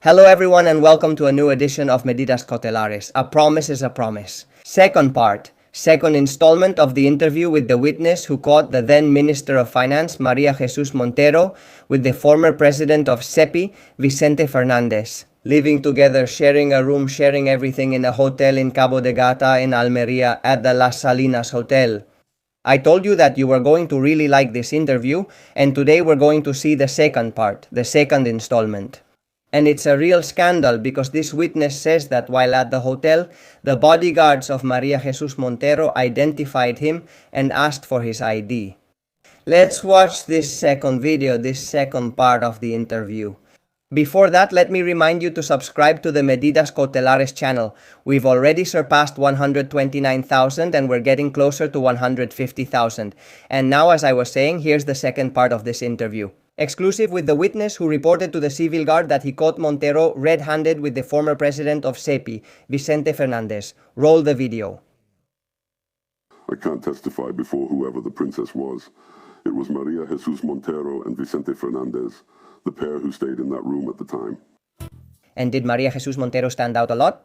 Hello everyone and welcome to a new edition of Medidas Cautelares. A promise is a promise. Second part, second installment of the interview with the witness who caught the then Minister of Finance, Maria Jesus Montero, with the former president of SEPI, Vicente Fernandez. Living together, sharing a room, sharing everything in a hotel in Cabo de Gata in Almeria at the Las Salinas Hotel. I told you that you were going to really like this interview, and today we're going to see the second part, the second installment. And it's a real scandal because this witness says that while at the hotel, the bodyguards of Maria Jesus Montero identified him and asked for his ID. Let's watch this second video, this second part of the interview. Before that, let me remind you to subscribe to the Medidas Cautelares channel. We've already surpassed 129,000 and we're getting closer to 150,000. And now, as I was saying, here's the second part of this interview. Exclusive with the witness who reported to the civil guard that he caught Montero red-handed with the former president of SEPI, Vicente Fernandez. Roll the video. I can't testify before whoever the princess was. It was Maria Jesus Montero and Vicente Fernandez, the pair who stayed in that room at the time. And did Maria Jesus Montero stand out a lot?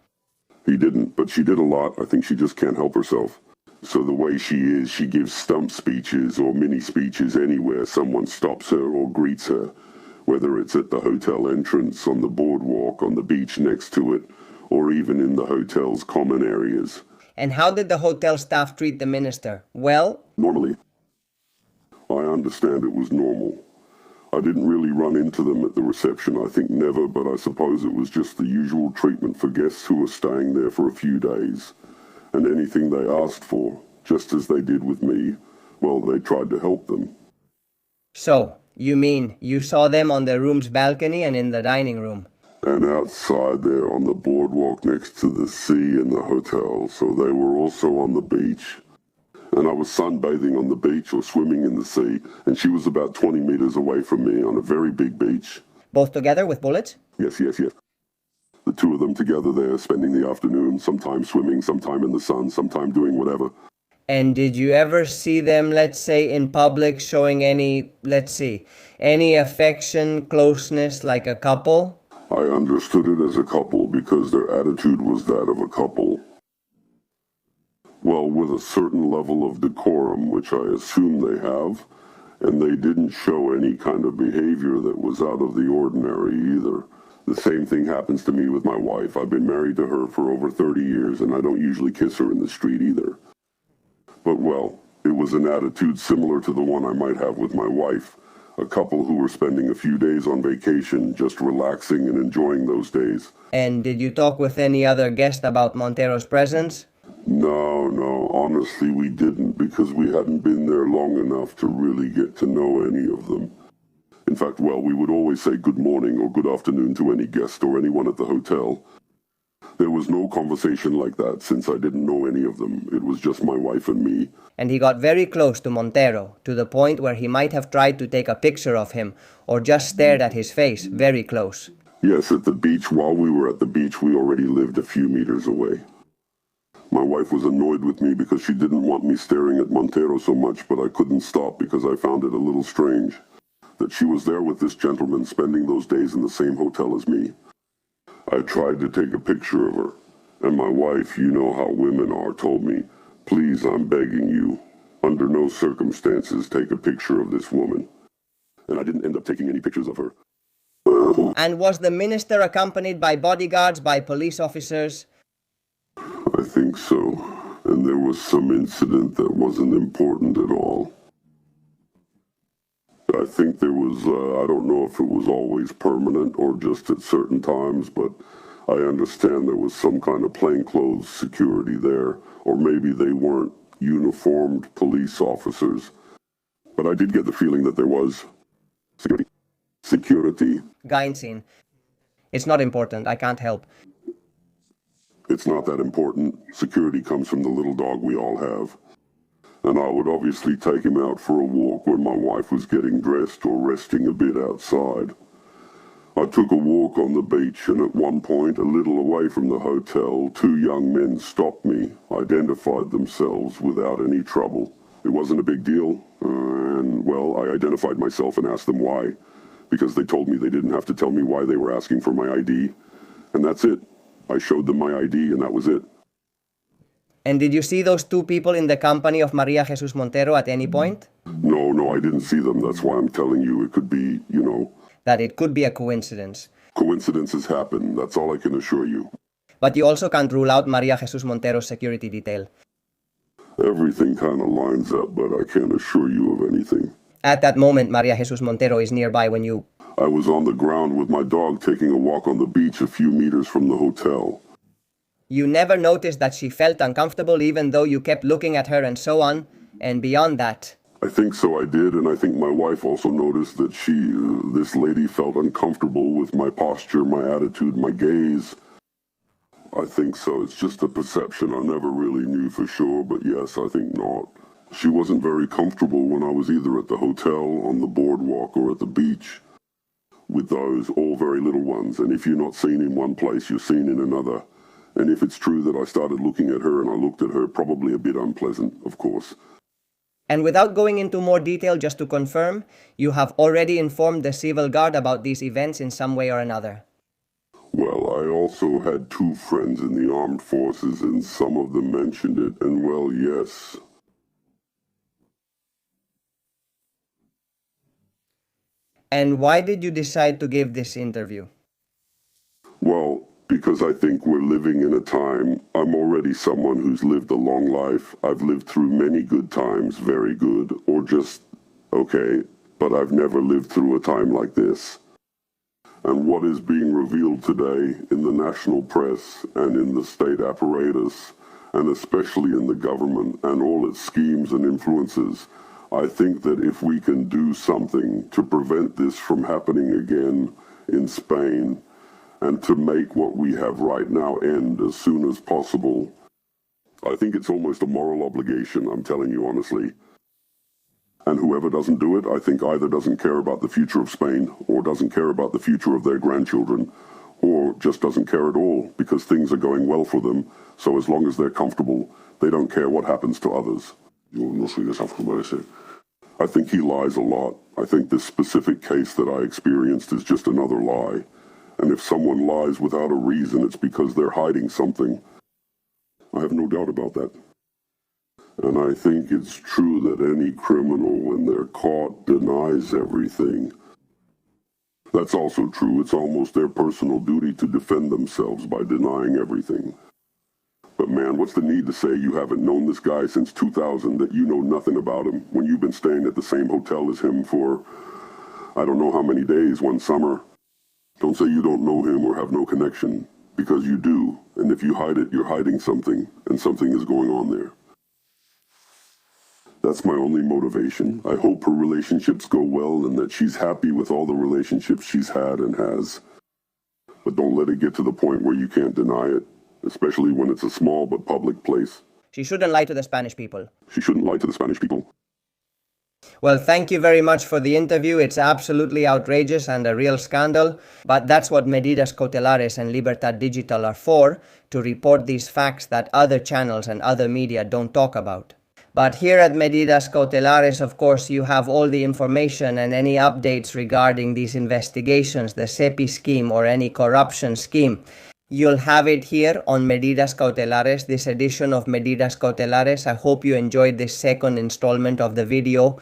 He didn't, but she did a lot. I think she just can't help herself. So the way she is, she gives stump speeches or mini speeches anywhere someone stops her or greets her, whether it's at the hotel entrance, on the boardwalk, on the beach next to it, or even in the hotel's common areas. And how did the hotel staff treat the minister? Well? Normally. I understand it was normal. I didn't really run into them at the reception, I think never, but I suppose it was just the usual treatment for guests who were staying there for a few days. And anything they asked for, just as they did with me, well, they tried to help them. So, you mean you saw them on the room's balcony and in the dining room? And outside there on the boardwalk next to the sea in the hotel, so they were also on the beach. And I was sunbathing on the beach or swimming in the sea, and she was about 20 meters away from me on a very big beach. Both together with bullets? Yes. The two of them together there, spending the afternoon, sometime swimming, sometime in the sun, sometime doing whatever. And did you ever see them, let's say, in public showing any affection, closeness like a couple? I understood it as a couple because their attitude was that of a couple. Well, with a certain level of decorum, which I assume they have, and they didn't show any kind of behavior that was out of the ordinary either. The same thing happens to me with my wife. I've been married to her for over 30 years, and I don't usually kiss her in the street either. But, well, it was an attitude similar to the one I might have with my wife, a couple who were spending a few days on vacation, just relaxing and enjoying those days. And did you talk with any other guest about Montero's presence? No, honestly we didn't, because we hadn't been there long enough to really get to know any of them. In fact, well, we would always say good morning or good afternoon to any guest or anyone at the hotel. There was no conversation like that since I didn't know any of them. It was just my wife and me. And he got very close to Montero, to the point where he might have tried to take a picture of him, or just stared at his face, very close. Yes, at the beach. While we were at the beach, we already lived a few meters away. My wife was annoyed with me because she didn't want me staring at Montero so much, but I couldn't stop because I found it a little strange that she was there with this gentleman spending those days in the same hotel as me. I tried to take a picture of her, and my wife, you know how women are, told me, "Please, I'm begging you, under no circumstances take a picture of this woman." And I didn't end up taking any pictures of her. And was the minister accompanied by bodyguards, by police officers? I think so, and there was some incident that wasn't important at all. I think there was, I don't know if it was always permanent or just at certain times, but I understand there was some kind of plainclothes security there, or maybe they weren't uniformed police officers. But I did get the feeling that there was security. Gainsin. It's not important, I can't help. It's not that important. Security comes from the little dog we all have. And I would obviously take him out for a walk when my wife was getting dressed or resting a bit outside. I took a walk on the beach, and at one point, a little away from the hotel, two young men stopped me, identified themselves without any trouble. It wasn't a big deal, and, well, I identified myself and asked them why. because they told me they didn't have to tell me why they were asking for my ID. And that's it. I showed them my ID and that was it. And did you see those two people in the company of Maria Jesus Montero at any point? No, I didn't see them. That's why I'm telling you it could be, That it could be a coincidence. coincidences happen. That's all I can assure you. But you also can't rule out Maria Jesus Montero's security detail. Everything kind of lines up, but I can't assure you of anything. At that moment, Maria Jesus Montero is nearby when you... I was on the ground with my dog taking a walk on the beach a few meters from the hotel. You never noticed that she felt uncomfortable even though you kept looking at her and so on, and beyond that. I think so, I did, and I think my wife also noticed that this lady felt uncomfortable with my posture, my attitude, my gaze. I think so. It's just a perception. I never really knew for sure, but yes, I think not. She wasn't very comfortable when I was either at the hotel, on the boardwalk, or at the beach with those, all very little ones. And if you're not seen in one place, you're seen in another. And if it's true that I started looking at her and I looked at her, probably a bit unpleasant, of course. And without going into more detail, just to confirm, you have already informed the civil guard about these events in some way or another. Well, I also had two friends in the armed forces and some of them mentioned it, and well, yes. And why did you decide to give this interview? Well, because I think we're living in a time, I'm already someone who's lived a long life. I've lived through many good times, very good, or just okay, but I've never lived through a time like this. And what is being revealed today in the national press and in the state apparatus, and especially in the government and all its schemes and influences, I think that if we can do something to prevent this from happening again in Spain, and to make what we have right now end as soon as possible, I think it's almost a moral obligation, I'm telling you honestly. And whoever doesn't do it, I think either doesn't care about the future of Spain, or doesn't care about the future of their grandchildren, or just doesn't care at all, because things are going well for them, so as long as they're comfortable, they don't care what happens to others. I think he lies a lot. I think this specific case that I experienced is just another lie. And if someone lies without a reason, it's because they're hiding something. I have no doubt about that. And I think it's true that any criminal, when they're caught, denies everything. That's also true. It's almost their personal duty to defend themselves by denying everything. But man, what's the need to say you haven't known this guy since 2000, that you know nothing about him, when you've been staying at the same hotel as him for, I don't know how many days, one summer? Don't say you don't know him or have no connection, because you do, and if you hide it, you're hiding something, and something is going on there. That's my only motivation. I hope her relationships go well and that she's happy with all the relationships she's had and has. But don't let it get to the point where you can't deny it, especially when it's a small but public place. She shouldn't lie to the Spanish people. She shouldn't lie to the Spanish people. Well, thank you very much for the interview. It's absolutely outrageous and a real scandal, but that's what Medidas Cautelares and Libertad Digital are for, to report these facts that other channels and other media don't talk about. But here at Medidas Cautelares, of course, you have all the information and any updates regarding these investigations, the SEPI scheme or any corruption scheme. You'll have it here on Medidas Cautelares, this edition of Medidas Cautelares. I hope you enjoyed this second installment of the video.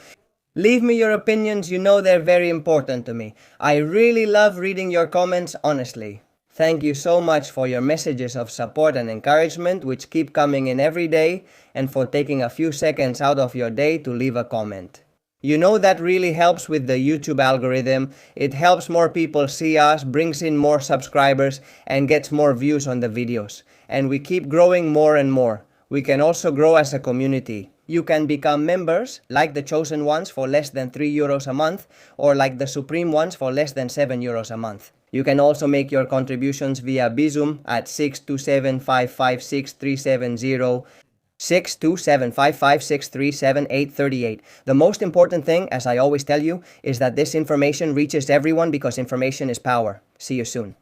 Leave me your opinions, you know they're very important to me. I really love reading your comments, honestly. Thank you so much for your messages of support and encouragement, which keep coming in every day, and for taking a few seconds out of your day to leave a comment. You know that really helps with the YouTube algorithm. It helps more people see us, brings in more subscribers, and gets more views on the videos. And we keep growing more and more. We can also grow as a community. You can become members, like the chosen ones for less than €3 a month, or like the supreme ones for less than €7 a month. You can also make your contributions via Bizum at 627-556-370, 627-556-37838. The most important thing, as I always tell you, is that this information reaches everyone because information is power. See you soon.